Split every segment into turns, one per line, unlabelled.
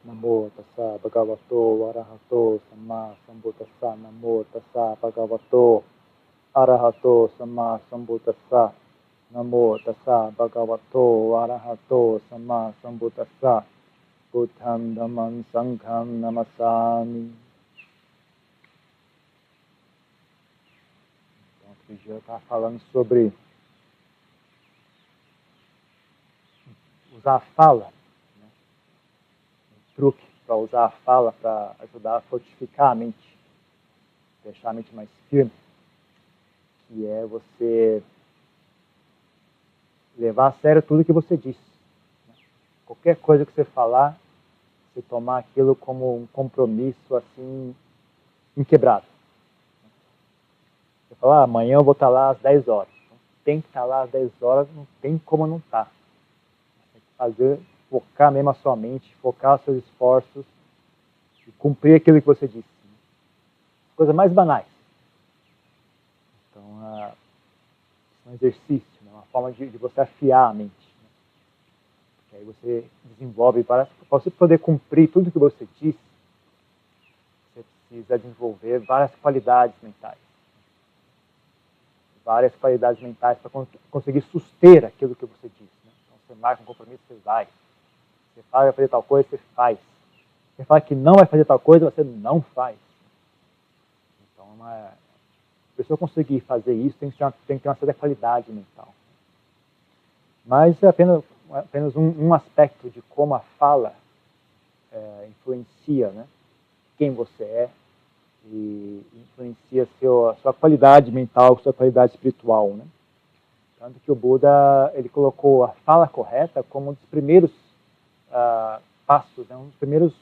Namo tassa bhagavato arahato samma sambuddhassa. Namo tassa bhagavato arahato samma sambuddhassa. Namo tassa bhagavato arahato samma sambuddhassa. Buddham dhammam sangham namassami. Então, outro dia eu estava falando sobre usar a fala, né? Um truque para usar a fala para ajudar a fortificar a mente, deixar a mente mais firme, que é você levar a sério tudo que você diz. Qualquer coisa que você falar, você tomar aquilo como um compromisso assim, inquebrável. Você fala, amanhã eu vou estar lá às 10 horas. Então, tem que estar lá às 10 horas, não tem como não estar. Tem que fazer, focar mesmo a sua mente, focar os seus esforços e cumprir aquilo que você disse. Coisas mais banais. Então, é um exercício, uma forma de você afiar a mente. Porque aí você desenvolve, para você poder cumprir tudo que você disse, você precisa desenvolver várias qualidades mentais. Várias qualidades mentais para conseguir suster aquilo que você disse. Então, você marca um compromisso, você vai. Você fala que vai fazer tal coisa, você faz. Você fala que não vai fazer tal coisa, você não faz. Então, a pessoa conseguir fazer isso tem que ter uma certa qualidade mental. Mas é apenas um aspecto de como a fala influencia, né, quem você é e influencia a sua qualidade mental, sua qualidade espiritual, né? Tanto que o Buda ele colocou a fala correta como um dos primeiros passos, né, um dos primeiros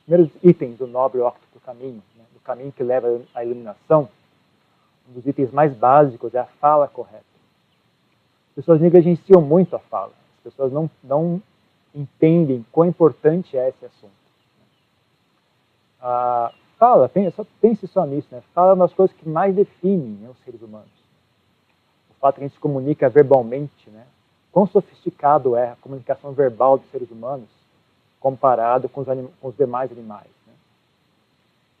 primeiros itens do nobre óptico caminho, né, do caminho que leva à iluminação. Um dos itens mais básicos é a fala correta. As pessoas negligenciam muito a fala. As pessoas não entendem quão importante é esse assunto. A fala, pense só nisso, né? Fala é uma das coisas que mais definem, né, os seres humanos. O fato que a gente se comunica verbalmente, né? Quão sofisticado é a comunicação verbal dos seres humanos comparado com os demais animais. Né?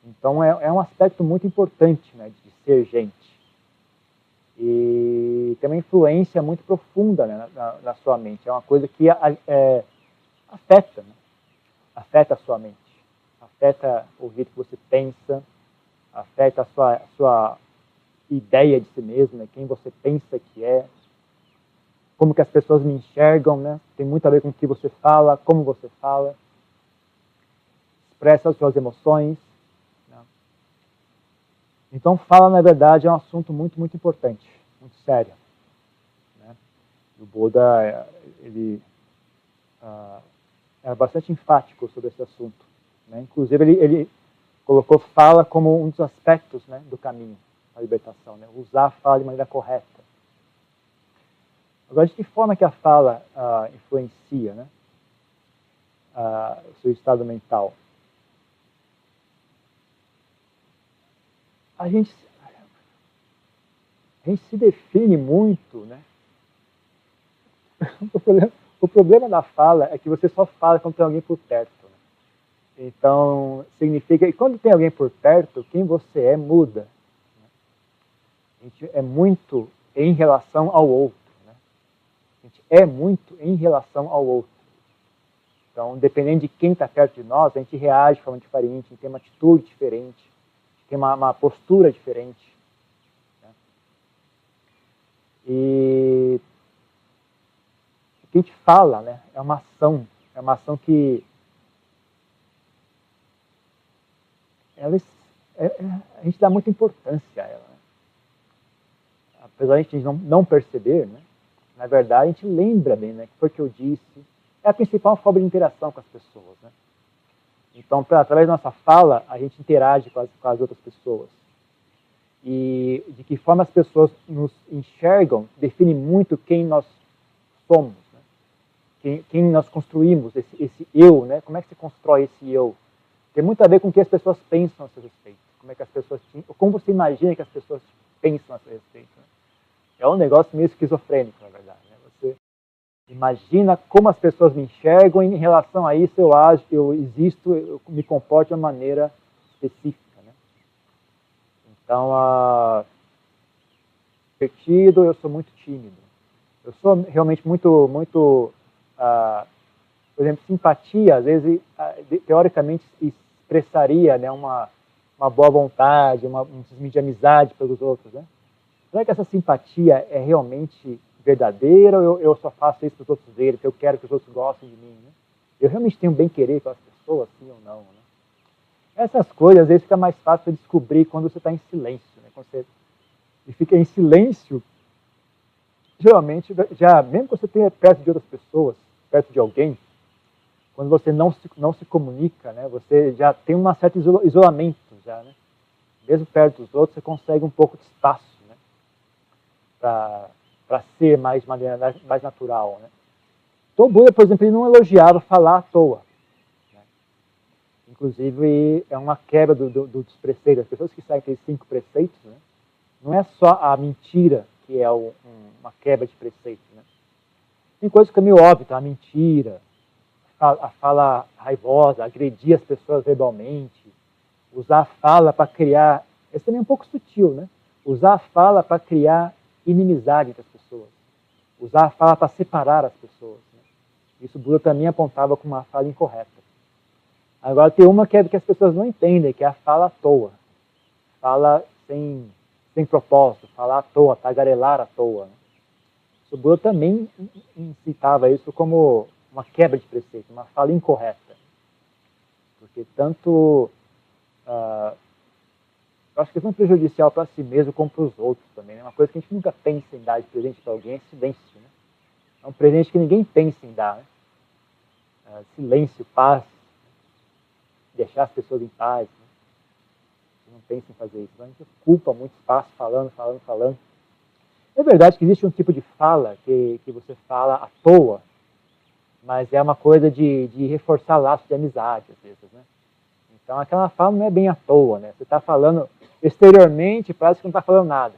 Então é um aspecto muito importante, né, de ser gente. E tem uma influência muito profunda, né, na sua mente. É uma coisa que afeta, né? Afeta a sua mente. Afeta o jeito que você pensa, afeta a sua ideia de si mesmo, né? Quem você pensa que é, como que as pessoas me enxergam, né? Tem muito a ver com o que você fala, como você fala, expressa as suas emoções. Né? Então, fala, na verdade, é um assunto muito, muito importante, muito sério. Né? O Buda, ele era bastante enfático sobre esse assunto. Né? Inclusive, ele colocou fala como um dos aspectos, né, do caminho da libertação, né? Usar a fala de maneira correta. Agora, de que forma que a fala influencia, né, o seu estado mental? A gente se define muito, né? O problema da fala é que você só fala quando tem alguém por perto. Né? Então, significa que quando tem alguém por perto, quem você é muda. A gente é muito em relação ao outro. Né? A gente é muito em relação ao outro. Então, dependendo de quem está perto de nós, a gente reage de forma diferente, a gente tem uma atitude diferente, a gente tem uma postura diferente. Né? E o que a gente fala, né, é uma ação que a gente dá muita importância a ela. Né? Apesar de a gente não perceber, né, na verdade a gente lembra bem, né, que foi o que eu disse. É a principal forma de interação com as pessoas. Né? Então, através da nossa fala, a gente interage com as outras pessoas. E de que forma as pessoas nos enxergam define muito quem nós somos. Né? Quem nós construímos, esse eu, né? Como é que se constrói esse eu? Tem muito a ver com o que as pessoas pensam a seu respeito. Como você imagina que as pessoas pensam a seu respeito. Né? É um negócio meio esquizofrênico, na verdade. Né? Você Imagina como as pessoas me enxergam e em relação a isso eu ajo, eu existo, eu me comporto de uma maneira específica, né? Então, divertido, eu sou muito tímido. Eu sou realmente muito, por exemplo, simpatia, às vezes, teoricamente, expressaria, né, uma boa vontade, um sentimento de amizade pelos outros, né? Será que essa simpatia é realmente verdadeira ou eu só faço isso para os outros verem, porque eu quero que os outros gostem de mim, né? Eu realmente tenho bem-querer com as pessoas, sim ou não, né? Essas coisas, às vezes, fica mais fácil de descobrir quando você está em silêncio, né? Quando você fica em silêncio, geralmente, mesmo que você tenha perto de outras pessoas, perto de alguém, quando você não se comunica, né, você já tem um certo isolamento, já, né? Mesmo perto dos outros, você consegue um pouco de espaço, né, para ser mais natural, né? Então, o Buda, por exemplo, ele não elogiava falar à toa, né? Inclusive, é uma quebra dos preceitos. As pessoas que seguem aqueles 5 preceitos, né, não é só a mentira que é uma quebra de preceito, né? Tem coisas que é meio óbvio, a mentira, a fala raivosa, agredir as pessoas verbalmente, usar a fala para criar... Esse também é um pouco sutil, né? Usar a fala para criar inimizade entre as pessoas. Usar a fala para separar as pessoas, né? Isso o Buda também apontava como uma fala incorreta. Agora tem uma que as pessoas não entendem, que é a fala à toa. Fala sem propósito, falar à toa, tagarelar à toa, né? O Buda também citava isso como uma quebra de preceito, uma fala incorreta. Porque tanto... eu acho que é prejudicial para si mesmo como para os outros também, né? Uma coisa que a gente nunca pensa em dar de presente para alguém é silêncio, né? É um presente que ninguém pensa em dar, né? Silêncio, paz, deixar as pessoas em paz, né? Você não pensa em fazer isso. A gente ocupa muito espaço falando. É verdade que existe um tipo de fala que você fala à toa, mas é uma coisa de reforçar laços de amizade, às vezes, né? Então, aquela fala não é bem à toa, né? Você está falando exteriormente, parece que não está falando nada.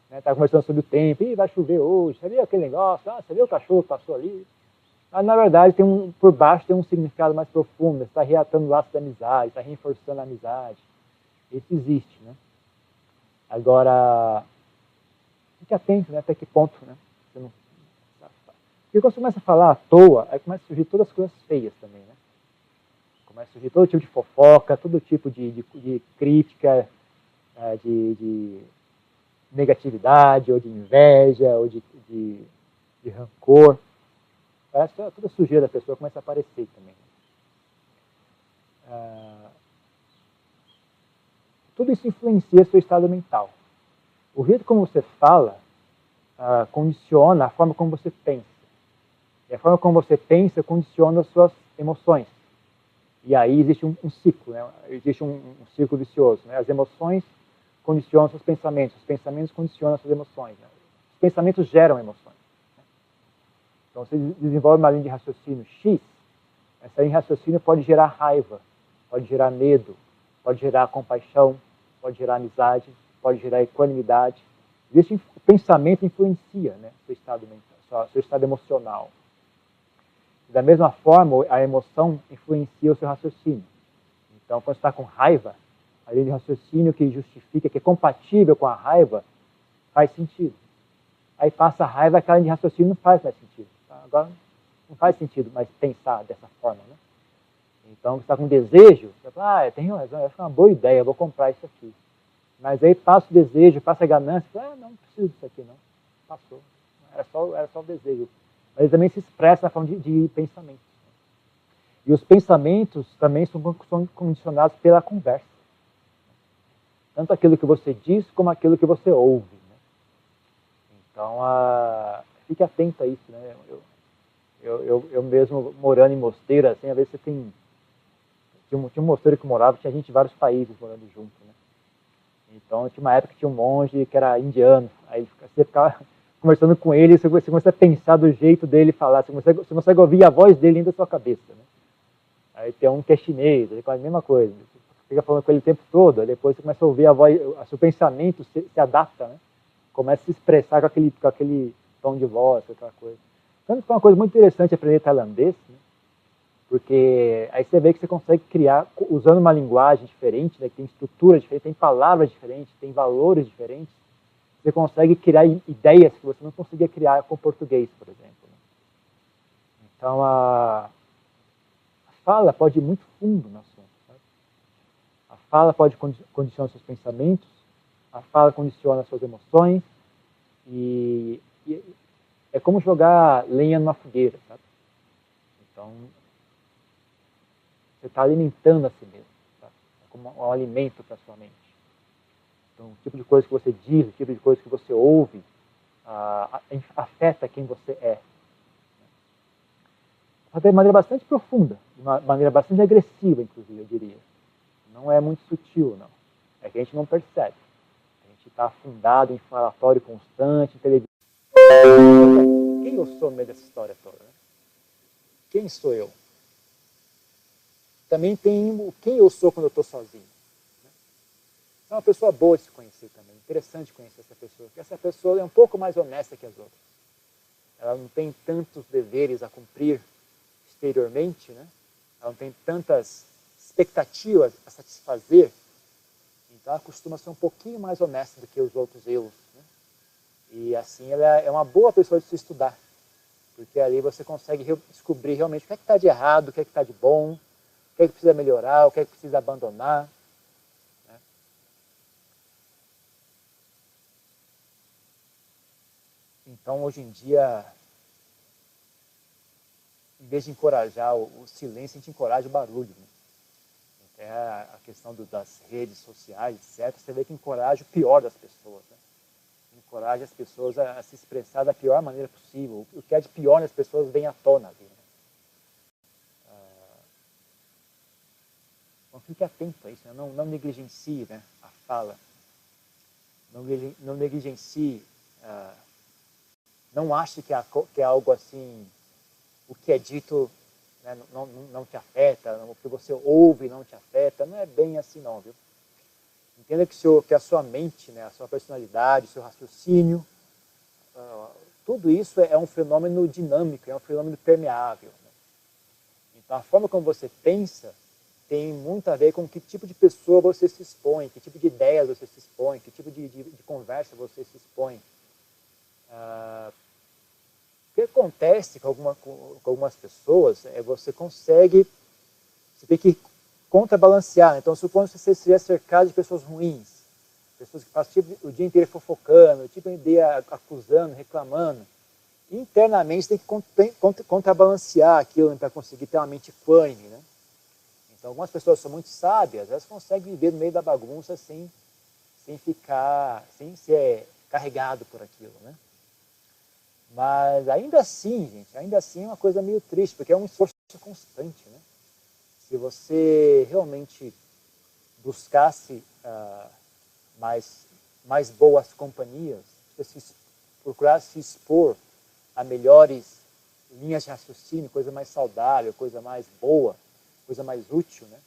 Está conversando sobre o tempo, vai chover hoje, você viu aquele negócio, você viu o cachorro que passou ali? Mas, na verdade, por baixo tem um significado mais profundo, você está reatando laços de amizade, está reforçando a amizade. Isso existe, né? Agora, fique atento, né? Até que ponto, né? Você não... Porque quando você começa a falar à toa, aí começa a surgir todas as coisas feias também, né? Começa a surgir todo tipo de fofoca, todo tipo de crítica, de negatividade, ou de inveja, ou de rancor. Parece que toda a sujeira da pessoa começa a aparecer também. Tudo isso influencia seu estado mental. O jeito como você fala condiciona a forma como você pensa. E a forma como você pensa condiciona as suas emoções. E aí existe um ciclo, né? Existe um ciclo vicioso, né? As emoções condicionam seus pensamentos, os pensamentos condicionam suas emoções, né? Os pensamentos geram emoções, né? Então você desenvolve uma linha de raciocínio X, essa linha de raciocínio pode gerar raiva, pode gerar medo, pode gerar compaixão, pode gerar amizade, pode gerar equanimidade. O pensamento influencia, né, seu estado mental, seu estado emocional. Da mesma forma, a emoção influencia o seu raciocínio. Então, quando você está com raiva, a linha de raciocínio que justifica, que é compatível com a raiva, faz sentido. Aí passa a raiva, aquela linha de raciocínio não faz mais sentido. Tá? Agora, não faz sentido mais pensar dessa forma, né? Então, você está com desejo, você fala, tem razão, acho que é uma boa ideia, eu vou comprar isso aqui. Mas aí passa o desejo, passa a ganância, não preciso disso aqui não, passou. Era só o desejo. Mas ele também se expressa na forma de pensamento. E os pensamentos também são condicionados pela conversa. Tanto aquilo que você diz, como aquilo que você ouve, né? Então, fique atento a isso, né? Eu mesmo, morando em mosteiro, assim, às vezes você tinha um mosteiro que eu morava, tinha gente de vários países morando junto, né? Então, tinha uma época que tinha um monge que era indiano, aí você ficava conversando com ele, você começa a pensar do jeito dele falar, você consegue ouvir a voz dele dentro da sua cabeça, né? Aí tem um que é chinês, ele faz a mesma coisa, você fica falando com ele o tempo todo, aí depois você começa a ouvir a voz, o seu pensamento se adapta, né? Começa a se expressar com aquele tom de voz, aquela coisa. Tanto que é uma coisa muito interessante aprender tailandês, né? Porque aí você vê que você consegue criar, usando uma linguagem diferente, né, que tem estrutura diferente, tem palavras diferentes, tem valores diferentes, você consegue criar ideias que você não conseguia criar com o português, por exemplo. Né? Então, a fala pode ir muito fundo no assunto. Sabe? A fala pode condicionar seus pensamentos, a fala condiciona suas emoções, e é como jogar lenha numa fogueira, sabe? Então, você está alimentando a si mesmo. Tá? É como um alimento para a sua mente. Então, o tipo de coisa que você diz, o tipo de coisa que você ouve, afeta quem você é. De maneira bastante profunda, de uma maneira bastante agressiva, inclusive, eu diria. Não é muito sutil, não. É que a gente não percebe. A gente está afundado em falatório constante, em televisão. Quem eu sou no meio dessa história toda? Né? Quem sou eu? Também tem quem eu sou quando eu estou sozinho. É uma pessoa boa de se conhecer também. Interessante conhecer essa pessoa. Porque essa pessoa é um pouco mais honesta que as outras. Ela não tem tantos deveres a cumprir exteriormente, né? Ela não tem tantas expectativas a satisfazer. Então ela costuma ser um pouquinho mais honesta do que os outros eus. Né? E assim ela é uma boa pessoa de se estudar. Porque ali você consegue descobrir realmente o que é que está de errado, o que é que está de bom, o que é que precisa melhorar, o que é que precisa abandonar. Né? Então, hoje em dia, em vez de encorajar o silêncio, a gente encoraja o barulho. Né? É a questão das redes sociais, etc. Você vê que encoraja o pior das pessoas. Né? Encoraja as pessoas a se expressar da pior maneira possível. O que é de pior nas pessoas vem à tona ali. Né? Então fique atento a isso, né? Não negligencie, né, a fala. Não negligencie, não ache que é algo assim, o que é dito, né, não te afeta, o que você ouve não te afeta. Não é bem assim não, viu? Entenda que a sua mente, né, a sua personalidade, o seu raciocínio, tudo isso é um fenômeno dinâmico, é um fenômeno permeável. Né? Então a forma como você pensa tem muito a ver com que tipo de pessoa você se expõe, que tipo de ideias você se expõe, que tipo de conversa você se expõe. O que acontece com algumas pessoas é você tem que contrabalancear. Então, supondo que você seja cercado de pessoas ruins, pessoas que passam o dia inteiro fofocando, tipo de dia acusando, reclamando. Internamente você tem que contrabalancear aquilo para conseguir ter uma mente equânime, né? Então, algumas pessoas são muito sábias, elas conseguem viver no meio da bagunça sem ser carregado por aquilo, né? Mas ainda assim, gente, ainda assim é uma coisa meio triste, porque é um esforço constante, né? Se você realmente buscasse mais boas companhias, se você procurasse se expor a melhores linhas de raciocínio, coisa mais saudável, coisa mais boa, coisa mais útil, né?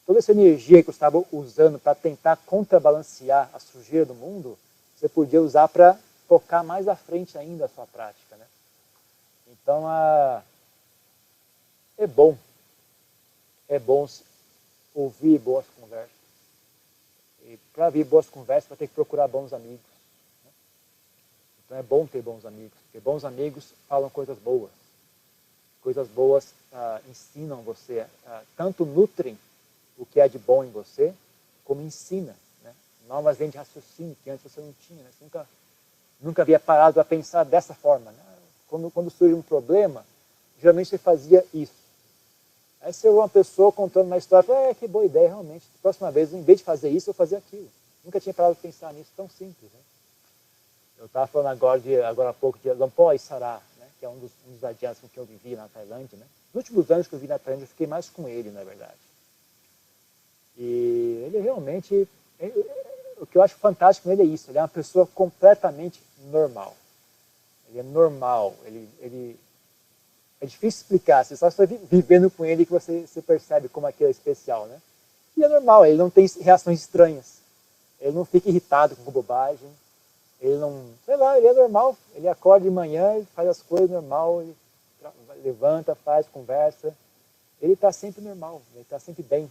Toda essa energia que você estava usando para tentar contrabalancear a sujeira do mundo, você podia usar para tocar mais à frente ainda a sua prática, né? Então, é bom ouvir boas conversas. E para ouvir boas conversas, vai ter que procurar bons amigos. Né? Então é bom ter bons amigos, porque bons amigos falam coisas boas. Coisas boas ensinam você, tanto nutrem o que é de bom em você, como ensina, né? Novas linhas de raciocínio que antes você não tinha. Né? Você nunca havia parado a pensar dessa forma. Né? Quando surge um problema, geralmente você fazia isso. Aí você ouve uma pessoa contando uma história, que boa ideia, realmente. Da próxima vez, em vez de fazer isso, eu vou fazer aquilo. Nunca tinha parado de pensar nisso, tão simples. Né? Eu estava falando agora há pouco de Lampo Isara, né? Que é um dos adiantos com que eu vivi na Tailândia. Né? Nos últimos anos que eu vivi na Tailândia, eu fiquei mais com ele, na verdade. E ele realmente, o que eu acho fantástico nele é isso, ele é uma pessoa completamente normal. Ele é normal, é difícil explicar, você só está vivendo com ele que você percebe como aquilo é especial, né? Ele é normal, ele não tem reações estranhas, ele não fica irritado com bobagem, ele não, sei lá, ele é normal, ele acorda de manhã, ele faz as coisas normal, levanta, faz, conversa. Ele está sempre normal, ele está sempre bem.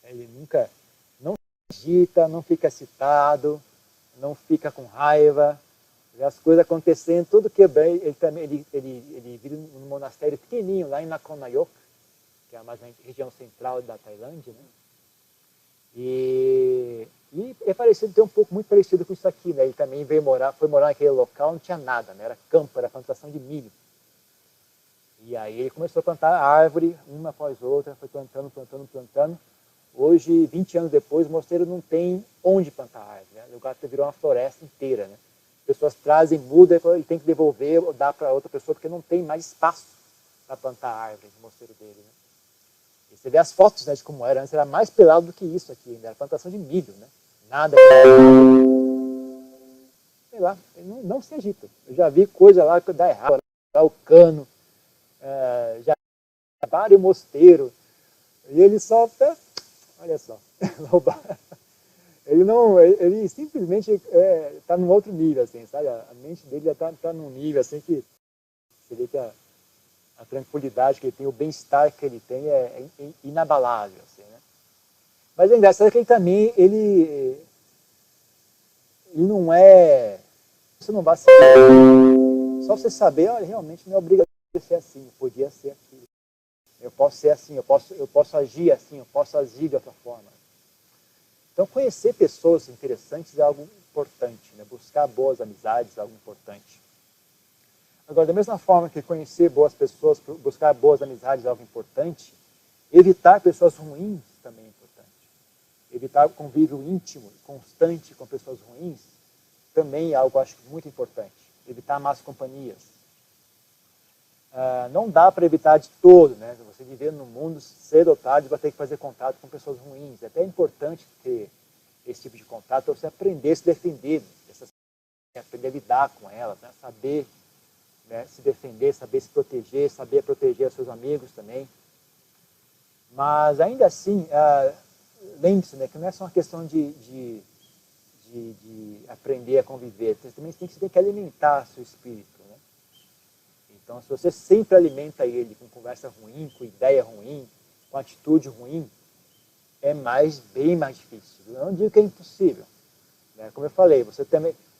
Ele nunca, não se agita, não fica excitado, não fica com raiva. As coisas acontecendo, tudo que é bem. Ele vive num monastério pequenininho, lá em Nakhon Nayok, que é mais na região central da Tailândia, né? E é parecido, tem um pouco muito parecido com isso aqui, né? Ele também foi morar naquele local, não tinha nada, né? Era campo, era plantação de milho. E aí ele começou a plantar árvore, uma após outra, foi plantando, plantando, plantando. Hoje, 20 anos depois, o mosteiro não tem onde plantar árvore, né? O lugar virou uma floresta inteira, né? Pessoas trazem, mudam, e tem que devolver ou dar para outra pessoa, porque não tem mais espaço para plantar árvore no mosteiro dele, né? E você vê as fotos, né, de como era, antes era mais pelado do que isso aqui, ainda era plantação de milho, né? Nada, sei lá, ele não se agita. Eu já vi coisa lá que dá errado, lá o cano, já vários mosteiro, e ele só, olha só, ele simplesmente está num outro nível, assim, sabe? A mente dele já está num nível assim que você vê que a tranquilidade que ele tem, o bem-estar que ele tem é inabalável, assim, né? Mas é engraçado que ele também, ele não é, você não vai saber, só você saber, olha, realmente não é obrigatório ser assim, podia ser aquilo. Eu posso ser assim, eu posso agir assim, eu posso agir de outra forma. Então, conhecer pessoas interessantes é algo importante, né? Buscar boas amizades é algo importante. Agora, da mesma forma que conhecer boas pessoas, buscar boas amizades é algo importante, evitar pessoas ruins também é importante. Evitar convívio íntimo, constante com pessoas ruins, também é algo, acho, muito importante. Evitar más companhias. Não dá para evitar de todo, né? Você viver no mundo, cedo ou tarde, vai ter que fazer contato com pessoas ruins. É até importante ter esse tipo de contato para você aprender a se defender, aprender a lidar com elas, né? Saber, né, se defender, saber se proteger, saber proteger os seus amigos também. Mas ainda assim, lembre-se, né, que não é só uma questão de aprender a conviver, você tem que alimentar seu espírito. Então, se você sempre alimenta ele com conversa ruim, com ideia ruim, com atitude ruim, é bem mais difícil. Eu não digo que é impossível, né? Como eu falei,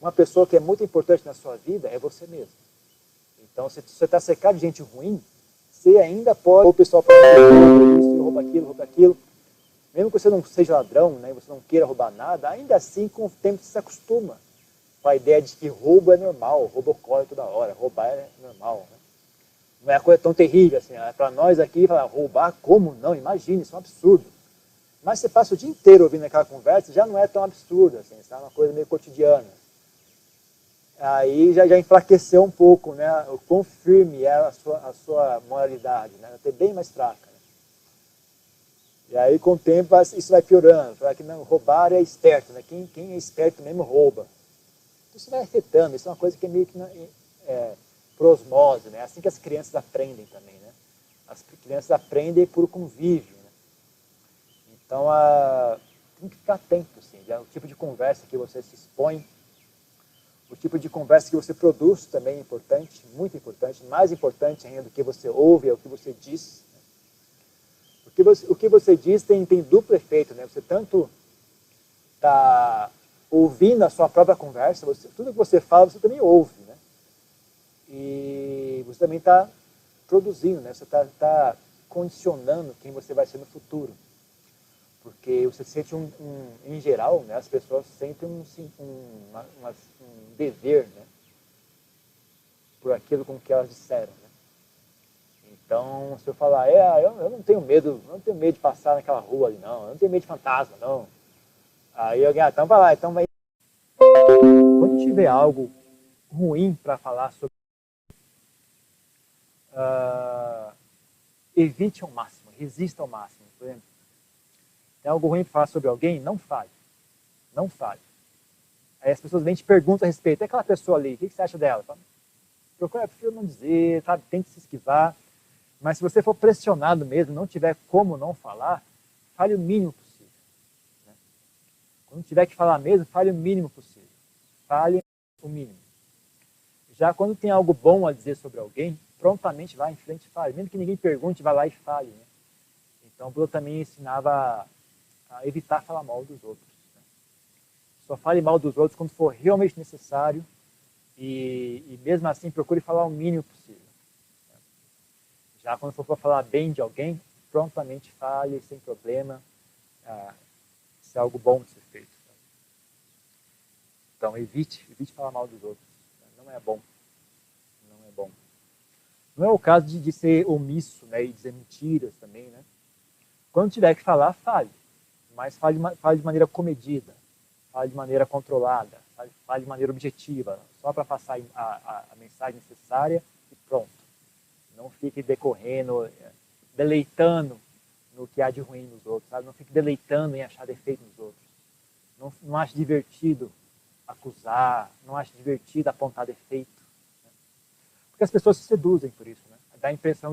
uma pessoa que é muito importante na sua vida é você mesmo. Então, se você está cercado de gente ruim, você ainda pode, o pessoal fala isso, rouba aquilo. Mesmo que você não seja ladrão, né, você não queira roubar nada, ainda assim, com o tempo, você se acostuma com a ideia de que roubo é normal, roubo ocorre toda hora, roubar é normal, né? Não é uma coisa tão terrível assim. Para nós aqui, roubar, como não? Imagine, isso é um absurdo. Mas você passa o dia inteiro ouvindo aquela conversa, já não é tão absurdo, assim, é uma coisa meio cotidiana. Aí já enfraqueceu um pouco, né? O quão firme é a sua moralidade, né? Até bem mais fraca. Né? E aí, com o tempo, isso vai piorando. Fala que não, roubar é esperto, né? Quem é esperto mesmo rouba. Isso vai afetando, isso é uma coisa que é meio que por osmose, né? É assim que as crianças aprendem também, né? As crianças aprendem por convívio, né? Então, tem que ficar atento, assim, o tipo de conversa que você se expõe, o tipo de conversa que você produz também é importante, muito importante, mais importante ainda do que você ouve, é o que você diz. O que você diz tem duplo efeito, né? Você tanto está ouvindo a sua própria conversa, tudo que você fala, você também ouve, né? E você também está produzindo, né? Você está condicionando quem você vai ser no futuro. Porque você sente em geral, né, as pessoas sentem um dever, né, por aquilo com que elas disseram. Né? Então, se eu falar, eu não tenho medo de passar naquela rua ali, não, eu não tenho medo de fantasma, não. Aí alguém, então vai lá, então vai. Quando tiver algo ruim para falar sobre, evite ao máximo, resista ao máximo. Por exemplo, tem algo ruim para falar sobre alguém, não fale. Não fale. Aí as pessoas vêm e te perguntam a respeito. É aquela pessoa ali, o que você acha dela? Procura, prefiro não dizer, sabe? Tente se esquivar. Mas se você for pressionado mesmo, não tiver como não falar, fale o mínimo possível. Né? Quando tiver que falar mesmo, fale o mínimo possível. Fale o mínimo. Já quando tem algo bom a dizer sobre alguém, prontamente vai em frente e fale. Mesmo que ninguém pergunte, vai lá e fale. Né? Então, Buda também ensinava a evitar falar mal dos outros. Né? Só fale mal dos outros quando for realmente necessário e mesmo assim procure falar o mínimo possível. Né? Já quando for para falar bem de alguém, prontamente fale, sem problema. Isso é algo bom de ser feito. Né? Então, evite falar mal dos outros. Né? Não é bom. Não é bom. Não é o caso de ser omisso, né, e dizer mentiras também, né? Quando tiver que falar, fale. Mas fale de maneira comedida, fale de maneira controlada, fale de maneira objetiva, só para passar a mensagem necessária e pronto. Não fique decorrendo, deleitando no que há de ruim nos outros, sabe? Não fique deleitando em achar defeito nos outros. Não ache divertido acusar, não ache divertido apontar defeito. Porque as pessoas se seduzem por isso, né? Dá a impressão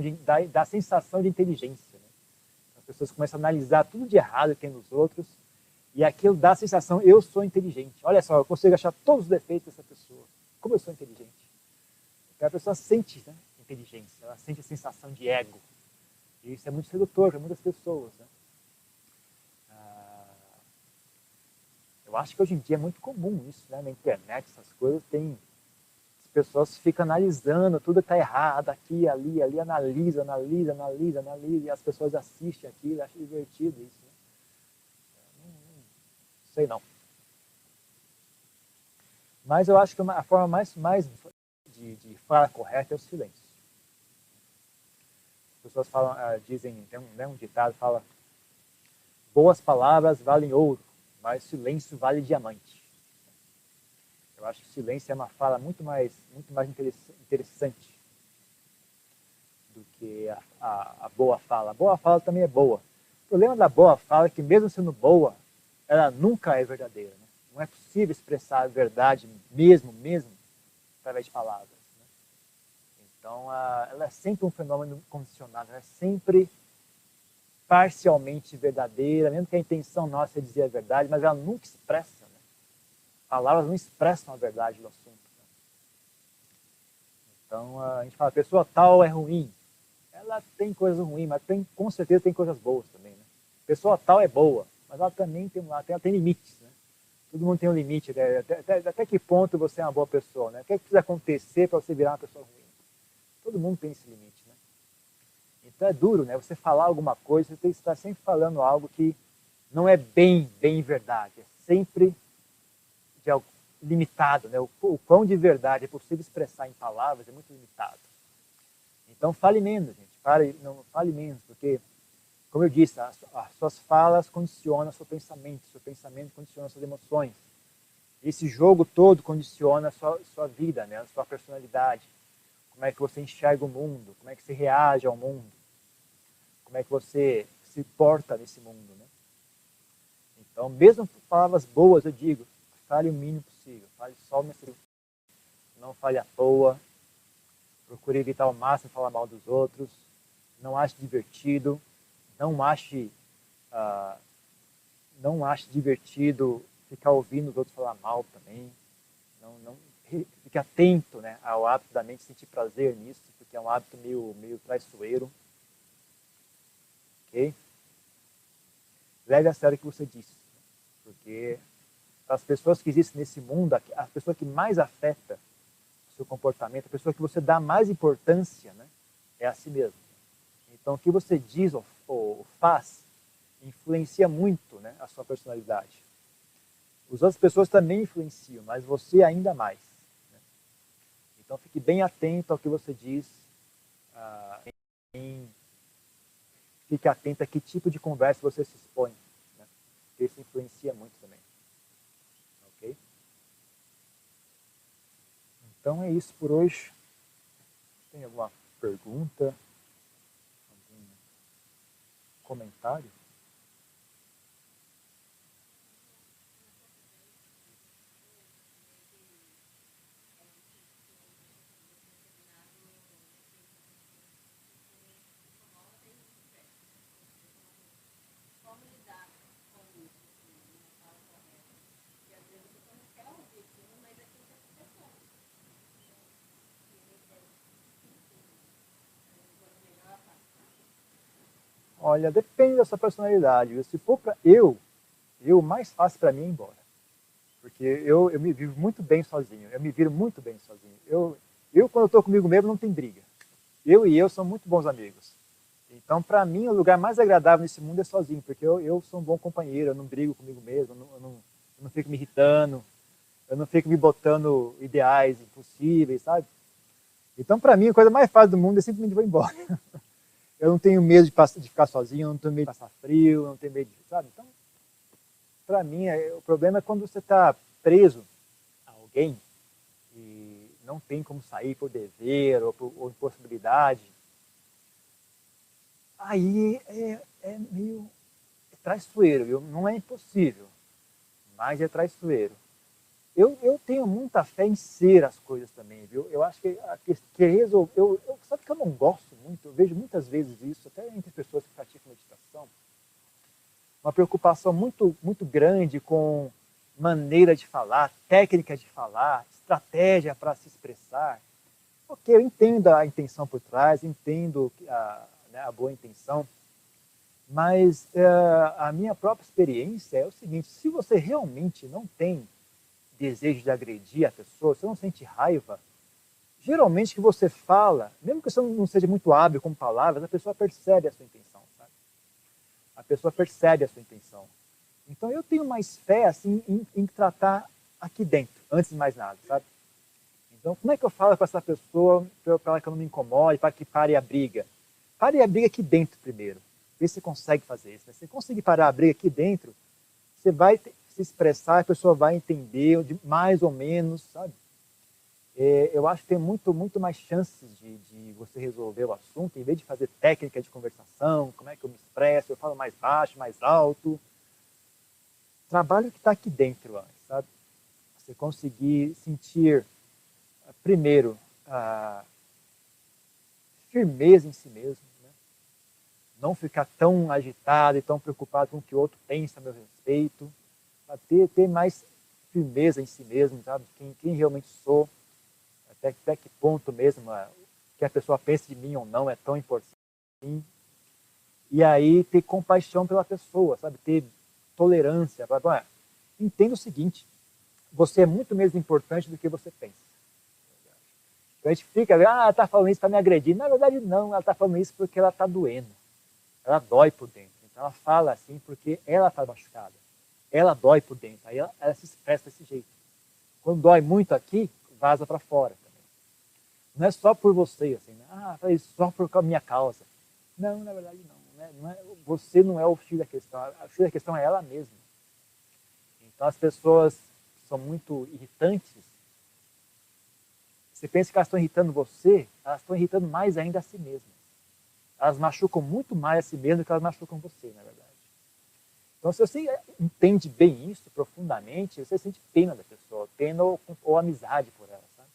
dá a sensação de inteligência. Né? As pessoas começam a analisar tudo de errado que tem nos outros e aquilo dá a sensação, eu sou inteligente. Olha só, eu consigo achar todos os defeitos dessa pessoa. Como eu sou inteligente. Então a pessoa sente, né, inteligência, ela sente a sensação de ego. E isso é muito sedutor para muitas pessoas. Né? Eu acho que hoje em dia é muito comum isso, né? Na internet, essas coisas tem... pessoas ficam analisando tudo que está errado aqui, ali, analisa, e as pessoas assistem aquilo, acham divertido isso. Né? Não sei não. Mas eu acho que a forma mais de falar correta é o silêncio. As pessoas falam, dizem, tem um ditado, fala, boas palavras valem ouro, mas silêncio vale diamante. Eu acho que o silêncio é uma fala muito mais interessante do que a boa fala. A boa fala também é boa. O problema da boa fala é que, mesmo sendo boa, ela nunca é verdadeira. Né? Não é possível expressar a verdade mesmo, através de palavras. Né? Então, ela é sempre um fenômeno condicionado, ela é sempre parcialmente verdadeira, mesmo que a intenção nossa é dizer a verdade, mas ela nunca expressa. Palavras não expressam a verdade do assunto. Né? Então, a gente fala, a pessoa tal é ruim. Ela tem coisas ruins, mas com certeza tem coisas boas também. Né? A pessoa tal é boa, mas ela também tem limites. Né? Todo mundo tem um limite. Né? Até que ponto você é uma boa pessoa? Né? O que precisa acontecer para você virar uma pessoa ruim? Todo mundo tem esse limite. Né? Então é duro, né? Você falar alguma coisa, você tem que estar sempre falando algo que não é bem verdade. É sempre limitado, né? O quão de verdade é possível expressar em palavras é muito limitado. Então fale menos, gente. Não fale menos, porque, como eu disse, as suas falas condicionam o seu pensamento condiciona as suas emoções. Esse jogo todo condiciona a sua vida, né? A sua personalidade. Como é que você enxerga o mundo, como é que você reage ao mundo, como é que você se porta nesse mundo. Né? Então, mesmo com palavras boas, eu digo, fale o mínimo possível, fale só o necessário, não fale à toa, procure evitar ao máximo falar mal dos outros, não ache divertido, não ache divertido ficar ouvindo os outros falar mal também, não fique atento, né, ao hábito da mente sentir prazer nisso, porque é um hábito meio traiçoeiro, ok? Leve a sério o que você disse, porque as pessoas que existem nesse mundo, a pessoa que mais afeta o seu comportamento, a pessoa que você dá mais importância, né, é a si mesmo. Então, o que você diz ou faz influencia muito, né, a sua personalidade. As outras pessoas também influenciam, mas você ainda mais. Né? Então, fique bem atento ao que você diz, fique atento a que tipo de conversa você se expõe, né? Porque isso influencia muito também. Ok? Então é isso por hoje. Tem alguma pergunta? Algum comentário? Olha, depende da sua personalidade. Se for para o mais fácil para mim é ir embora. Porque eu me vivo muito bem sozinho, eu me viro muito bem sozinho. Quando eu estou comigo mesmo, não tem briga. Eu e eu somos muito bons amigos. Então, para mim, o lugar mais agradável nesse mundo é sozinho, porque eu sou um bom companheiro, eu não brigo comigo mesmo, eu não fico me irritando, eu não fico me botando ideais impossíveis, sabe? Então, para mim, a coisa mais fácil do mundo é simplesmente vou embora. Eu não tenho medo de ficar sozinho, eu não tenho medo de passar frio, eu não tenho medo de, sabe? Então, para mim, o problema é quando você está preso a alguém e não tem como sair por dever ou impossibilidade. Aí é meio traiçoeiro, viu? Não é impossível, mas é traiçoeiro. Eu tenho muita fé em ser as coisas também, viu? Eu acho que resolver... Sabe que eu não gosto muito, eu vejo muitas vezes isso, até entre pessoas que praticam meditação, uma preocupação muito, muito grande com maneira de falar, técnica de falar, estratégia para se expressar. Ok, eu entendo a intenção por trás, entendo a boa intenção, mas a minha própria experiência é o seguinte: se você realmente não tem desejo de agredir a pessoa, você não sente raiva, geralmente o que você fala, mesmo que você não seja muito hábil com palavras, a pessoa percebe a sua intenção, sabe? A pessoa percebe a sua intenção. Então eu tenho mais fé assim em tratar aqui dentro, antes de mais nada, sabe? Então como é que eu falo com essa pessoa para que eu não me incomode, para que pare a briga? Pare a briga aqui dentro primeiro. Vê se você consegue fazer isso. Se você conseguir parar a briga aqui dentro, você vai se expressar, a pessoa vai entender mais ou menos, sabe? Eu acho que tem muito, muito mais chances de você resolver o assunto, em vez de fazer técnica de conversação, como é que eu me expresso, eu falo mais baixo, mais alto. Trabalho que está aqui dentro antes, sabe? Você conseguir sentir, primeiro, a firmeza em si mesmo, né? Não ficar tão agitado e tão preocupado com o que o outro pensa a meu respeito, ter mais firmeza em si mesmo, sabe? Quem realmente sou, até que ponto mesmo que a pessoa pense de mim ou não é tão importante assim. E aí ter compaixão pela pessoa, sabe? Ter tolerância. Entenda o seguinte: você é muito menos importante do que você pensa. A gente fica, ela está falando isso para me agredir. Na verdade, não, ela está falando isso porque ela está doendo. Ela dói por dentro. Então ela fala assim porque ela está machucada. Ela dói por dentro. Aí ela se expressa desse jeito. Quando dói muito aqui, vaza para fora também. Não é só por você, assim, falei só por minha causa. Não, na verdade não. Você não é o fio da questão. O fio da questão é ela mesma. Então as pessoas são muito irritantes. Você pensa que elas estão irritando você, elas estão irritando mais ainda a si mesmas. Elas machucam muito mais a si mesmas do que elas machucam você, na verdade. Então, se você entende bem isso profundamente, você sente pena da pessoa, pena ou amizade por ela, sabe?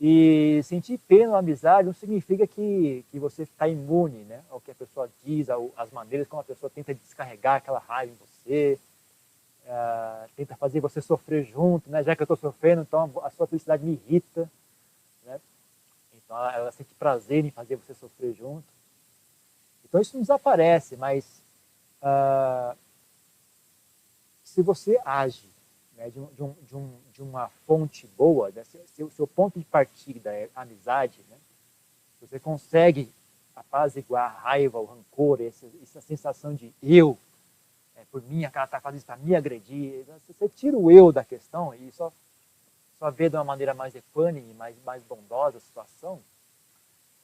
E sentir pena ou amizade não significa que você está imune, né, ao que a pessoa diz, às maneiras como a pessoa tenta descarregar aquela raiva em você, tenta fazer você sofrer junto, né? Já que eu estou sofrendo, então a sua felicidade me irrita, né? Então ela sente prazer em fazer você sofrer junto. Então isso não desaparece, mas se você age, né, de uma fonte boa, né, se o seu ponto de partida é a amizade, né, se você consegue apaziguar a raiva, o rancor, essa sensação de eu, por mim, aquela está fazendo isso para me agredir, você tira o eu da questão e só vê de uma maneira mais equânime, mais bondosa a situação,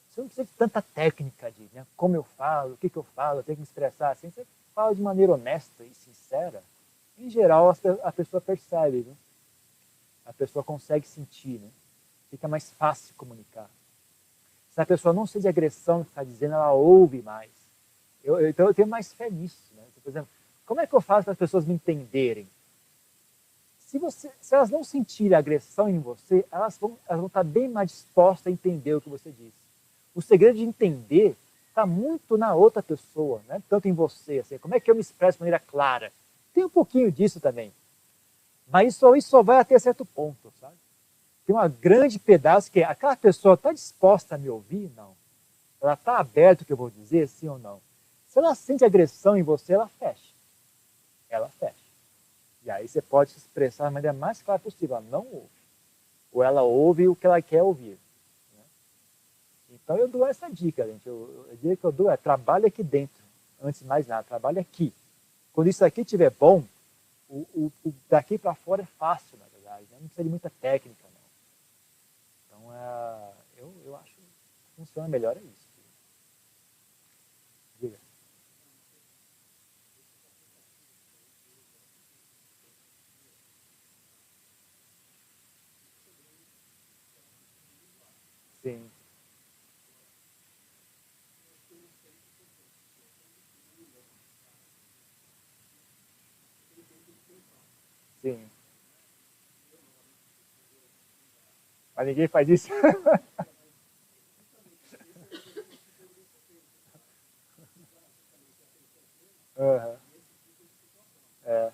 você não precisa de tanta técnica de, né, como eu falo, o que eu falo, eu tenho que me expressar assim, você fala de maneira honesta e sincera. Em geral, a pessoa percebe, né? A pessoa consegue sentir, né? Fica mais fácil comunicar. Se a pessoa não sente agressão que está dizendo, ela ouve mais. Então eu tenho mais fé nisso, né? Por exemplo, como é que eu faço para as pessoas me entenderem? Se elas não sentirem agressão em você, elas vão estar bem mais dispostas a entender o que você diz. O segredo de entender está muito na outra pessoa, né? Tanto em você. Assim, como é que eu me expresso de maneira clara? Tem um pouquinho disso também. Mas isso só vai até certo ponto, sabe? Tem um grande pedaço que é, aquela pessoa está disposta a me ouvir? Não. Ela está aberta o que eu vou dizer, sim ou não? Se ela sente agressão em você, ela fecha. Ela fecha. E aí você pode se expressar da maneira mais clara possível. Ela não ouve. Ou ela ouve o que ela quer ouvir. Né? Então eu dou essa dica, gente. A dica que eu dou é trabalhe aqui dentro. Antes de mais nada, trabalhe aqui. Quando isso aqui estiver bom, o daqui para fora é fácil, na verdade. Né? Não precisa de muita técnica, não. Então eu acho que funciona melhor é isso. Diga. Sim, sim. Mas ninguém faz isso. Uhum. É,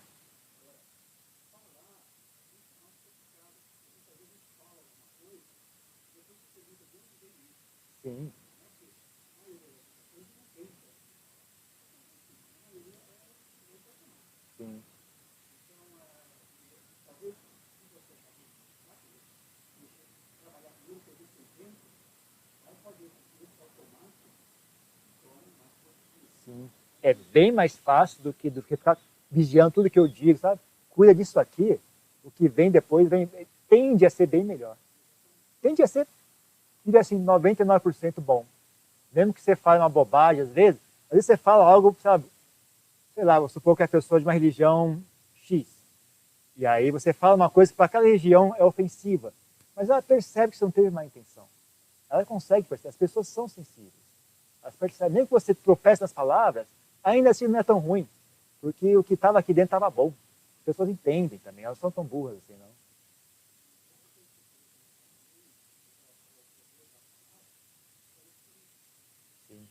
sim, sim, sim. É bem mais fácil do que ficar vigiando tudo que eu digo, sabe? Cuida disso aqui, o que vem depois tende a ser bem melhor. Tende a ser, diria assim, 99% bom. Mesmo que você fale uma bobagem, às vezes você fala algo, sabe? Sei lá, vou supor que a pessoa é de uma religião X. E aí você fala uma coisa que para aquela região é ofensiva. Mas ela percebe que você não teve má intenção. Ela consegue perceber, as pessoas são sensíveis. Elas percebem, mesmo que você tropece nas palavras, ainda assim não é tão ruim, porque o que estava aqui dentro estava bom. As pessoas entendem também, elas não são tão burras assim, não. Sim,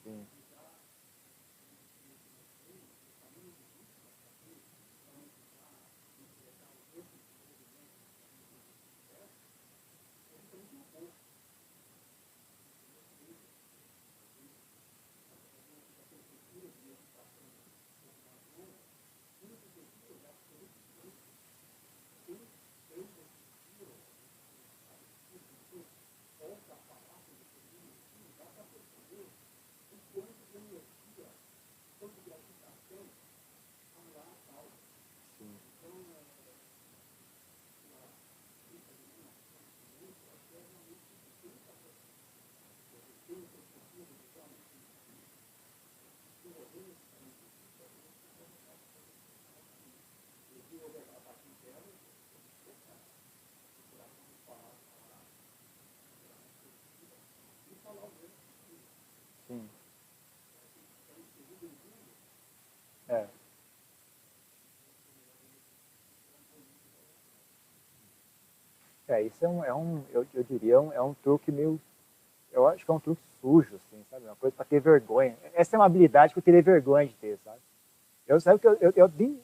sim, sim, sim. É. Isso eu diria, é um truque meio, eu acho que é um truque sujo, assim, sabe? Uma coisa para ter vergonha. Essa é uma habilidade que eu teria vergonha de ter, sabe? Sabe que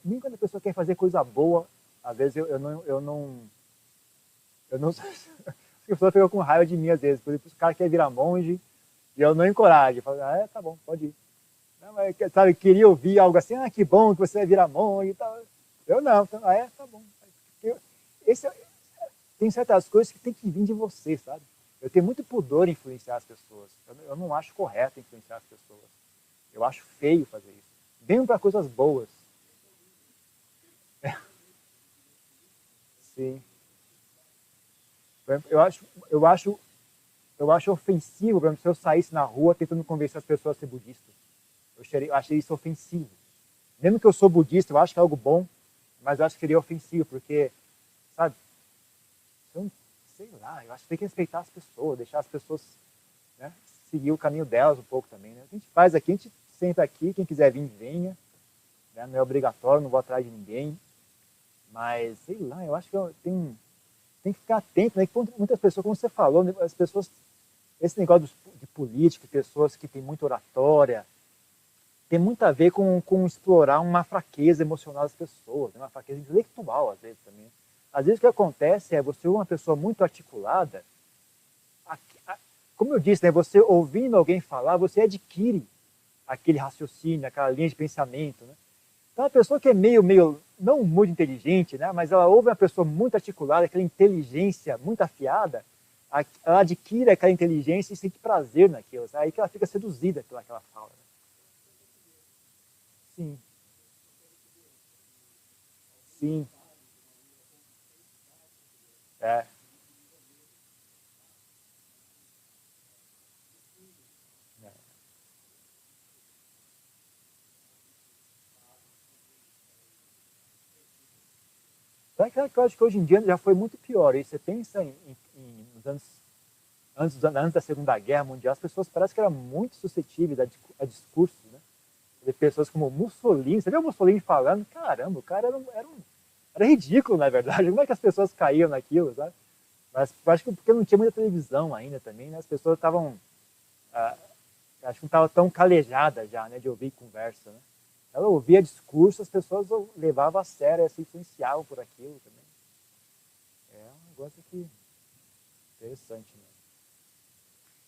nem quando a pessoa quer fazer coisa boa, às vezes eu não, as pessoas ficam com raiva de mim às vezes. Por exemplo, o cara quer virar monge e eu não encorajo. Eu falo, tá bom, pode ir. Não, mas, sabe, queria ouvir algo assim, que bom que você vai virar monge e tal. Eu não, então, tá bom. Eu, esse, tem certas coisas que tem que vir de você, sabe? Eu tenho muito pudor em influenciar as pessoas. Eu não acho correto influenciar as pessoas. Eu acho feio fazer isso. Mesmo para coisas boas. Sim. Eu acho ofensivo, por exemplo, se eu saísse na rua tentando convencer as pessoas a ser budista. Eu achei isso ofensivo. Mesmo que eu sou budista, eu acho que é algo bom, mas eu acho que seria ofensivo, porque, sabe, eu, sei lá, eu acho que tem que respeitar as pessoas, deixar as pessoas, né, seguir o caminho delas um pouco também. Né? O que a gente faz aqui, a gente senta aqui, quem quiser vir, venha. Né? Não é obrigatório, não vou atrás de ninguém. Mas, sei lá, eu acho que tem que ficar atento, né? Que muitas pessoas, como você falou, as pessoas, esse negócio de política, pessoas que têm muita oratória, tem muito a ver com explorar uma fraqueza emocional das pessoas, uma fraqueza intelectual, às vezes, também. Às vezes o que acontece é você uma pessoa muito articulada, como eu disse, né, você ouvindo alguém falar, você adquire aquele raciocínio, aquela linha de pensamento. Né? Então, a pessoa que é meio, não muito inteligente, né, mas ela ouve uma pessoa muito articulada, aquela inteligência muito afiada, ela adquire aquela inteligência e sente prazer naquilo. Aí que ela fica seduzida pela que ela fala. Né? Sim. Sim. É. Sabe que eu acho que hoje em dia já foi muito pior. E você pensa nos anos, antes da Segunda Guerra Mundial, as pessoas parecem que eram muito suscetíveis a discursos, né? De pessoas como Mussolini. Você vê o Mussolini falando, caramba, o cara era ridículo, na verdade. Como é que as pessoas caíam naquilo, sabe? Mas eu acho que porque não tinha muita televisão ainda também, né? As pessoas estavam, acho que não estavam tão calejadas já, né? De ouvir conversa, né? Ela ouvia discurso, as pessoas levavam a sério, se influenciavam por aquilo também. É um negócio que interessante, né?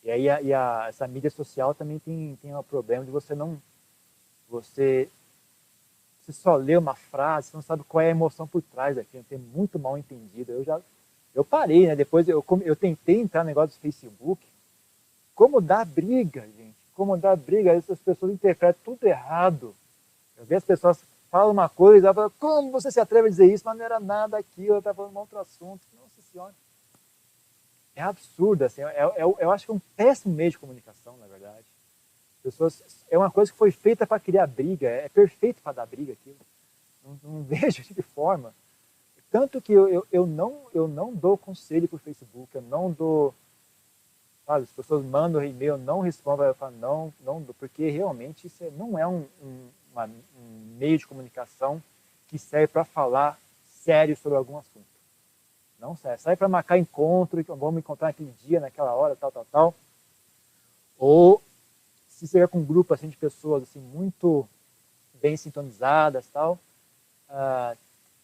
E aí essa mídia social também tem um problema de você não... Você só lê uma frase, você não sabe qual é a emoção por trás daquilo, tem muito mal entendido. Eu parei, né? Depois eu tentei entrar no negócio do Facebook. Como dá briga, gente. Como dá briga, as pessoas interpretam tudo errado. Eu vejo as pessoas falam uma coisa, ela fala, como você se atreve a dizer isso? Mas não era nada aquilo, ela está falando um outro assunto. Nossa Senhora. É absurdo, assim. Eu acho que é um péssimo meio de comunicação, na verdade. Pessoas, é uma coisa que foi feita para criar briga, é perfeito para dar briga aquilo. Não vejo de forma. Tanto que eu não dou conselho para o Facebook, eu não dou. Sabe, as pessoas mandam e-mail, eu não respondo, eu falo não dou, porque realmente isso não é um meio de comunicação que serve para falar sério sobre algum assunto. Não serve. Serve para marcar encontro, vamos encontrar naquele dia, naquela hora, tal. Ou se você com um grupo assim, de pessoas assim, muito bem sintonizadas, tal,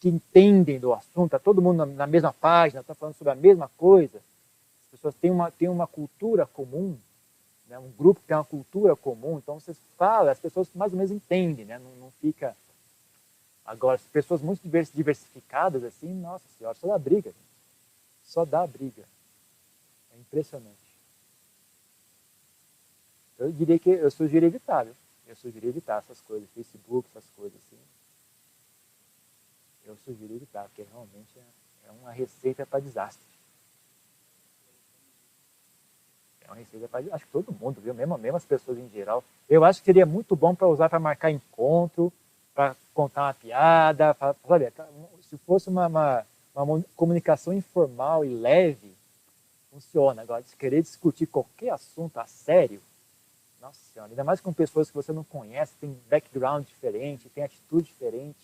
que entendem do assunto, está todo mundo na mesma página, está falando sobre a mesma coisa, as pessoas têm uma cultura comum, né, um grupo que tem uma cultura comum, então você fala, as pessoas mais ou menos entendem, né, não fica... Agora, pessoas muito diversificadas, assim, nossa senhora, só dá briga, gente. Só dá briga. É impressionante. Eu diria que eu sugiro evitar, viu? Eu sugiro evitar essas coisas, Facebook, essas coisas assim. Eu sugiro evitar, porque realmente é uma receita para desastre. É uma receita para desastre. Acho que todo mundo, viu? Mesmo as pessoas em geral. Eu acho que seria muito bom para usar para marcar encontro, para contar uma piada, sabe? Se fosse uma comunicação informal e leve, funciona. Agora, se querer discutir qualquer assunto a sério, nossa senhora, ainda mais com pessoas que você não conhece, tem background diferente, tem atitude diferente,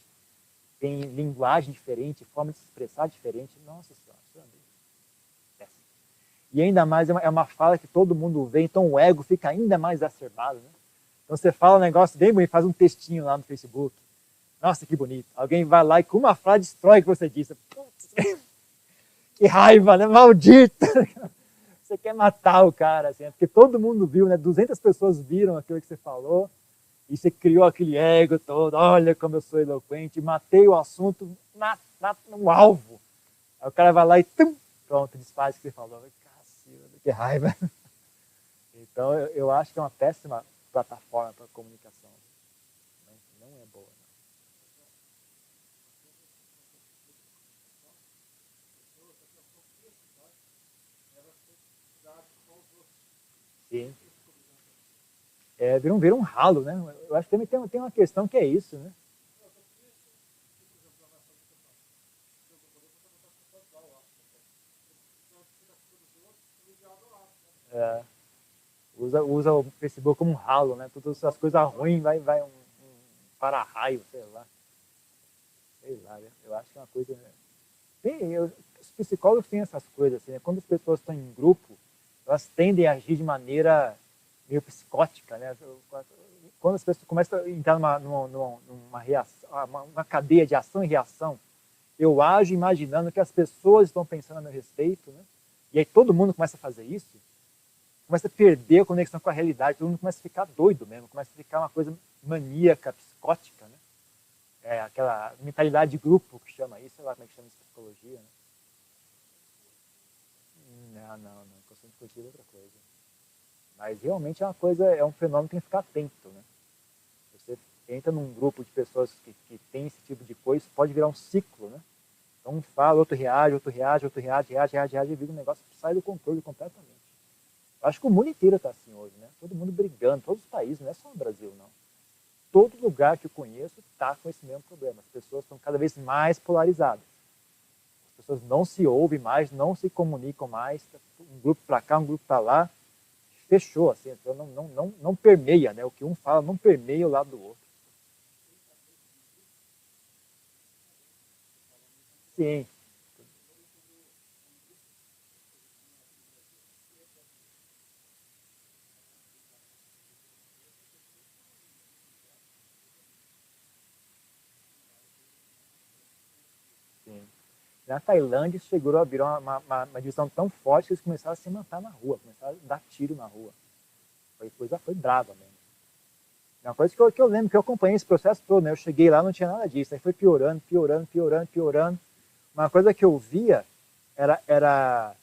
tem linguagem diferente, forma de se expressar diferente. Nossa senhora, isso é péssimo. E ainda mais é uma fala que todo mundo vê, então o ego fica ainda mais exacerbado. Né? Então você fala um negócio bem bonito, faz um textinho lá no Facebook. Nossa, que bonito. Alguém vai lá e com uma frase destrói o que você disse. Putz, que raiva, né? Maldito! Você quer matar o cara, assim, porque todo mundo viu, né? 200 pessoas viram aquilo que você falou e você criou aquele ego todo. Olha como eu sou eloquente, matei o assunto no alvo. Aí o cara vai lá e pronto, desfaz o que você falou. Cacilda, que raiva. Então eu acho que é uma péssima plataforma para comunicação. Não é boa. Não. Sim. Vira um ralo, né? Eu acho que também tem uma questão que é isso, né? É, usa o Facebook como um ralo, né? Todas as coisas ruins vai um para-raio, sei lá. Sei lá, eu acho que é uma coisa... os psicólogos têm essas coisas, assim, né? Quando as pessoas estão em grupo, elas tendem a agir de maneira meio psicótica, né? Quando as pessoas começam a entrar numa reação, uma cadeia de ação e reação, eu ajo imaginando que as pessoas estão pensando a meu respeito, né? E aí todo mundo começa a fazer isso, começa a perder a conexão com a realidade, todo mundo começa a ficar doido mesmo, começa a ficar uma coisa maníaca, psicótica, né? Aquela mentalidade de grupo que chama isso, sei lá como é que chama isso em psicologia, né? Não, questão de discutir outra coisa. Mas realmente é uma coisa, é um fenômeno que tem que ficar atento, né? Você entra num grupo de pessoas que tem esse tipo de coisa, pode virar um ciclo, né? Então um fala, outro reage, e vira um negócio que sai do controle completamente. Eu acho que o mundo inteiro está assim hoje, né? Todo mundo brigando, todos os países, não é só no Brasil, não. Todo lugar que eu conheço está com esse mesmo problema. As pessoas estão cada vez mais polarizadas. As pessoas não se ouvem mais, não se comunicam mais. Um grupo para cá, um grupo para lá. Fechou, assim. Então não permeia, né? O que um fala não permeia o lado do outro. Sim. Sim. Na Tailândia chegou a virar uma divisão tão forte que eles começaram a se matar na rua, começaram a dar tiro na rua. Foi brava mesmo. É uma coisa que eu lembro, que eu acompanhei esse processo todo, né? Eu cheguei lá, não tinha nada disso. Aí foi piorando. Uma coisa que eu via era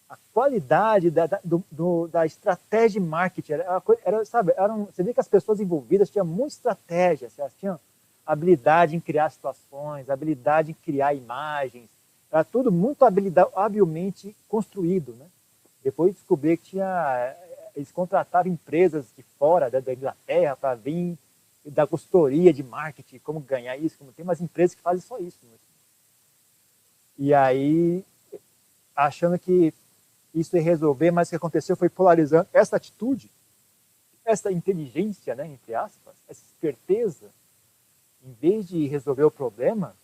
a qualidade da estratégia de marketing. Sabe, você vê que as pessoas envolvidas tinham muita estratégia, elas tinham habilidade em criar situações, habilidade em criar imagens. Era tudo muito habilmente construído, né? Depois descobri que eles contratavam empresas de fora, da Inglaterra, para vir da consultoria de marketing, como ganhar isso, como tem umas empresas que fazem só isso. Né? E aí, achando que isso ia resolver, mas o que aconteceu foi polarizando essa atitude, essa inteligência, né, entre aspas, essa esperteza, em vez de resolver o problema,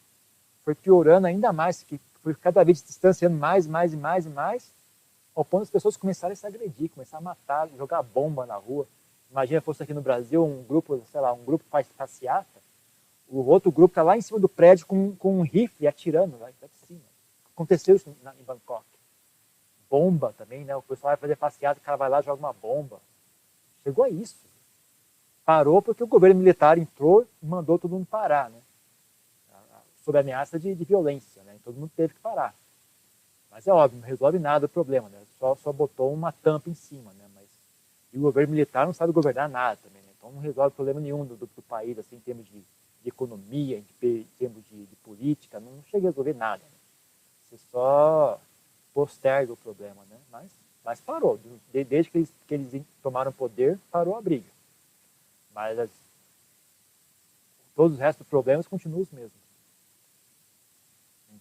foi piorando ainda mais, que foi cada vez distanciando mais, ao ponto das pessoas começarem a se agredir, começar a matar, jogar bomba na rua. Imagina fosse aqui no Brasil um grupo, sei lá, um grupo faz passeata, o outro grupo está lá em cima do prédio com um rifle atirando lá de cima. Aconteceu isso em Bangkok. Bomba também, né? O pessoal vai fazer passeata, o cara vai lá e joga uma bomba. Chegou a isso. Parou porque o governo militar entrou e mandou todo mundo parar, né? Sob ameaça de violência, né? Todo mundo teve que parar. Mas é óbvio, não resolve nada o problema, né? Só botou uma tampa em cima, né? E o governo militar não sabe governar nada também, né? Então não resolve problema nenhum do país, assim, em termos de economia, em termos de política, não chega a resolver nada. Né? Você só posterga o problema, né? Mas parou. Desde que eles tomaram poder, parou a briga. Mas todos os restos dos problemas continuam os mesmos.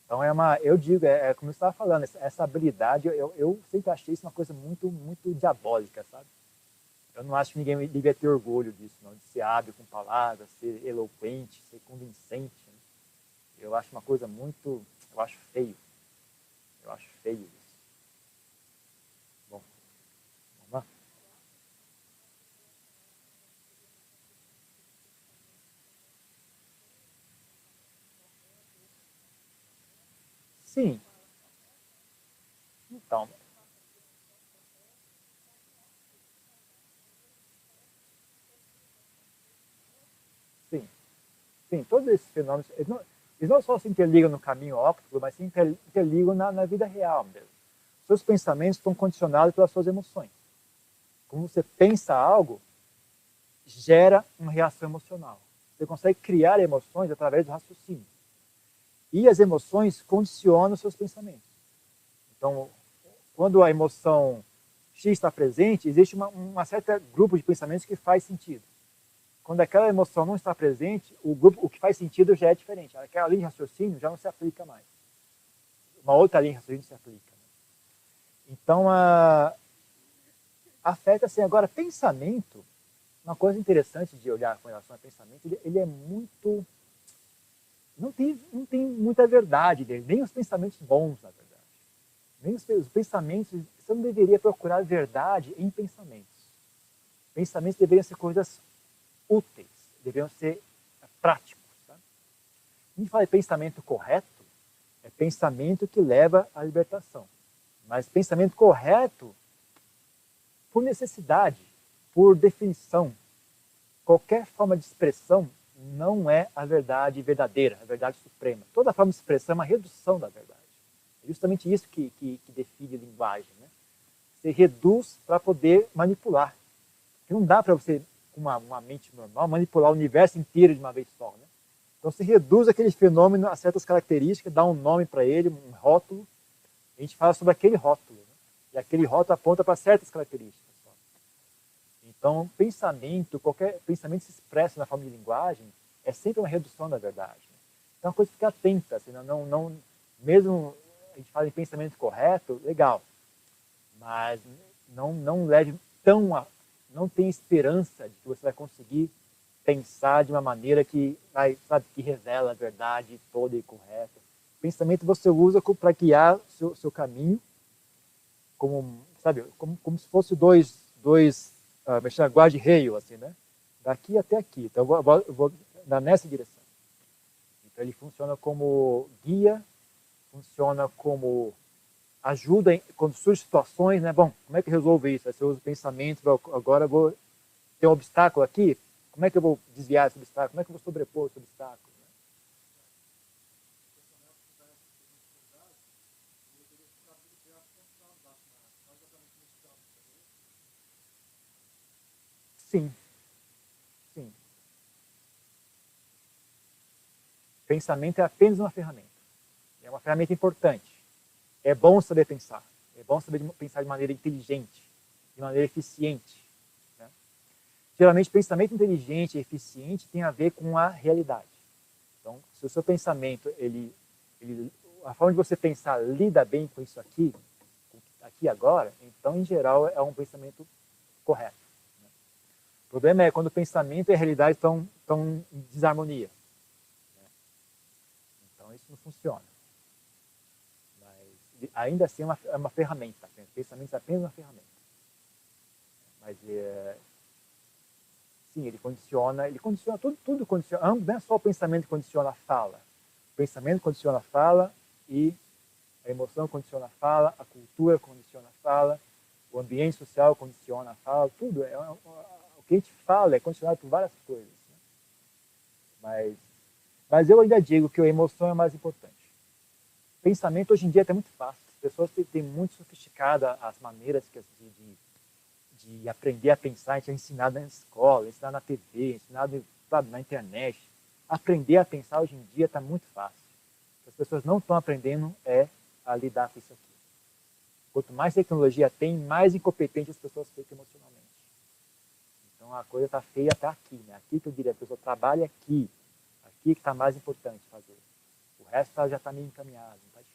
Então eu digo, como eu estava falando, essa habilidade, eu sempre achei isso uma coisa muito, muito diabólica, sabe? Eu não acho que ninguém devia ter orgulho disso, não, de ser hábil com palavras, ser eloquente, ser convincente. Né? Eu acho uma coisa muito, eu acho feio isso. Bom, vamos lá? Sim, então, sim. Sim, todos esses fenômenos, eles não só se interligam no caminho óptico, mas se interligam na vida real mesmo. Seus pensamentos estão condicionados pelas suas emoções. Como você pensa algo, gera uma reação emocional. Você consegue criar emoções através do raciocínio. E as emoções condicionam os seus pensamentos. Então, quando a emoção X está presente, existe uma certa grupo de pensamentos que faz sentido. Quando aquela emoção não está presente, o que faz sentido já é diferente. Aquela linha de raciocínio já não se aplica mais. Uma outra linha de raciocínio se aplica. Então, afeta assim. Agora, pensamento, uma coisa interessante de olhar com relação a pensamento, ele é muito... Não tem muita verdade dele, nem os pensamentos bons, na verdade. Nem os pensamentos, você não deveria procurar verdade em pensamentos. Pensamentos deveriam ser coisas úteis, deveriam ser práticos. Tá? A gente fala de pensamento correto, é pensamento que leva à libertação. Mas pensamento correto, por necessidade, por definição, qualquer forma de expressão não é a verdade verdadeira, a verdade suprema. Toda forma de expressão é uma redução da verdade. É justamente isso que define linguagem. Né? Você reduz para poder manipular. Porque não dá para você, com uma mente normal, manipular o universo inteiro de uma vez só. Né? Então você reduz aquele fenômeno a certas características, dá um nome para ele, um rótulo. A gente fala sobre aquele rótulo. Né? E aquele rótulo aponta para certas características. Então, qualquer pensamento que se expressa na forma de linguagem é sempre uma redução da verdade. Né? Então, é uma coisa de ficar atenta. Assim, mesmo a gente fala em pensamento correto, legal. Mas não leve não tem esperança de que você vai conseguir pensar de uma maneira que revela a verdade toda e correta. Pensamento você usa para guiar o seu caminho, como se fosse dois guarda-reio, assim, né? Daqui até aqui. Então, eu vou nessa direção. Então, ele funciona como guia, funciona como ajuda quando surgem situações, né? Bom, como é que eu resolvo isso? Aí você usa o pensamento, agora eu vou ter um obstáculo aqui, como é que eu vou desviar esse obstáculo? Como é que eu vou sobrepor esse obstáculo? Sim, sim. Pensamento é apenas uma ferramenta. É uma ferramenta importante. É bom saber pensar. É bom saber pensar de maneira inteligente, de maneira eficiente. Né? Geralmente, pensamento inteligente e eficiente tem a ver com a realidade. Então, se o seu pensamento, a forma de você pensar lida bem com isso aqui agora, então, em geral, é um pensamento correto. Né? O problema é quando o pensamento e a realidade estão em desarmonia. Né? Então, isso não funciona. Mas, ainda assim, é uma ferramenta. Né? O pensamento é apenas uma ferramenta. Mas, sim, ele condiciona tudo condiciona. Não é só o pensamento que condiciona a fala. O pensamento condiciona a fala e a emoção condiciona a fala, a cultura condiciona a fala, o ambiente social condiciona a fala, tudo. O que a gente fala é condicionado por várias coisas. Né? Mas eu ainda digo que a emoção é mais importante. Pensamento hoje em dia é muito fácil. As pessoas têm muito sofisticada as maneiras de aprender a pensar. A gente é ensinado na escola, ensinado na TV, ensinado na internet. Aprender a pensar hoje em dia está muito fácil. As pessoas não estão aprendendo a lidar com isso aqui. Quanto mais tecnologia tem, mais incompetente as pessoas ficam emocionalmente. Então a coisa está feia até aqui, né? Aqui que eu diria, a pessoa trabalha aqui. Aqui que está mais importante fazer. O resto já está meio encaminhado, não está difícil.